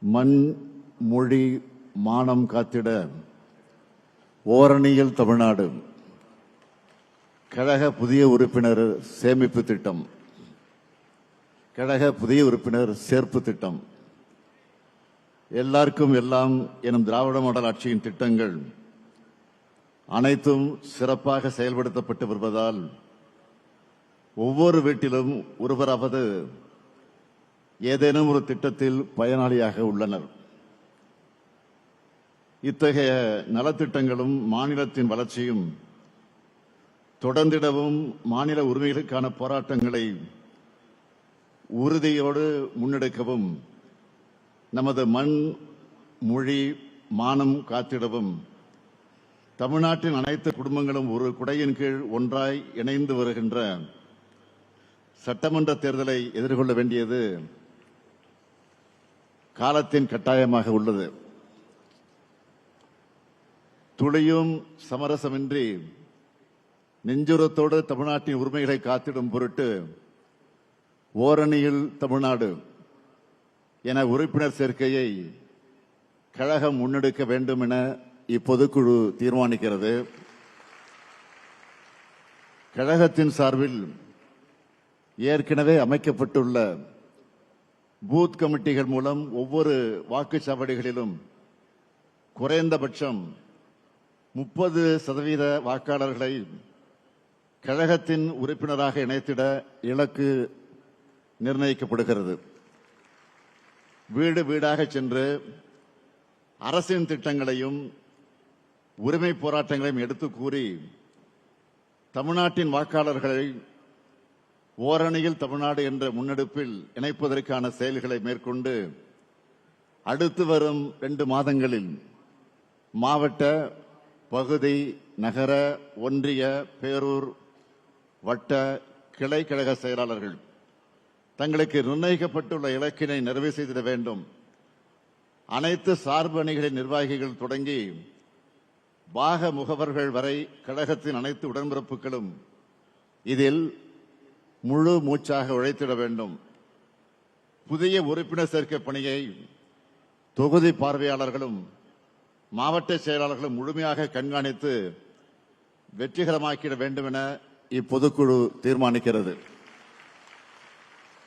மண் மொழி மானம் காத்திட ஓரணியில் தமிழ்நாடு கழக புதிய உறுப்பினர் சேமிப்பு திட்டம், கழக புதிய உறுப்பினர் சேர்ப்பு திட்டம், எல்லாருக்கும் எல்லாம் எனும் திராவிட மாடல் ஆட்சியின் திட்டங்கள் அனைத்தும் சிறப்பாக செயல்படுத்தப்பட்டு வருவதால் ஒவ்வொரு வீட்டிலும் ஒருவராவது ஏதேனும் ஒரு திட்டத்தில் பயனாளியாக உள்ளனர். இத்தகைய நலத்திட்டங்களும் மாநிலத்தின் வளர்ச்சியும் தொடர்ந்திடவும் மாநில உரிமைகளுக்கான போராட்டங்களை உறுதியோடு முன்னெடுக்கவும் நமது மண் மொழி மானம் காத்திடவும் தமிழ்நாட்டின் அனைத்து குடும்பங்களும் ஒரு குடையின் கீழ் ஒன்றாய் இணைந்து வருகின்ற சட்டமன்ற தேர்தலை எதிர்கொள்ள வேண்டியது காலத்தின் கட்டாயமாக உள்ளது. துளியும் சமரசமின்றி நெஞ்சுரத்தோடு தமிழ்நாட்டின் உரிமைகளை காத்திடும் பொருட்டு ஓரணியில் தமிழ்நாடு என உறுப்பினர் சேர்க்கையை கழகம் முன்னெடுக்க வேண்டும் என இப்பொதுக்குழு தீர்மானிக்கிறது. கழகத்தின் சார்பில் ஏற்கனவே அமைக்கப்பட்டுள்ள பூத் கமிட்டிகள் மூலம் ஒவ்வொரு வாக்குச்சாவடிகளிலும் குறைந்தபட்சம் 30% வாக்காளர்களை கழகத்தின் உறுப்பினராக இணைத்திட இலக்கு நிர்ணயிக்கப்படுகிறது. வீடு வீடாக சென்று அரசின் திட்டங்களையும் உரிமை போராட்டங்களையும் எடுத்து கூறி தமிழ்நாட்டின் வாக்காளர்களை ஓரணியில் தமிழ்நாடு என்ற முன்னெடுப்பில் இணைப்பதற்கான செயல்களை மேற்கொண்டு அடுத்து வரும் 2 மாதங்களில் மாவட்ட, பகுதி, நகர, ஒன்றிய, பேரூர், வட்ட, கிளை கழக செயலாளர்கள் தங்களுக்கு நிர்ணயிக்கப்பட்டுள்ள இலக்கினை நிறைவு செய்திட வேண்டும். அனைத்து சார்பு அணிகளின் நிர்வாகிகள் தொடங்கி பாக முகவர்கள் வரை கழகத்தின் அனைத்து உடன்பிறப்புகளும் இதில் முழு மூச்சாக உழைத்திட வேண்டும். புதிய உறுப்பினர் சேர்க்கை பணியை தொகுதி பார்வையாளர்களும் மாவட்ட செயலாளர்களும் முழுமையாக கண்காணித்து வெற்றிகரமாக்கிட வேண்டும் என இப்பொதுக்குழு தீர்மானிக்கிறது.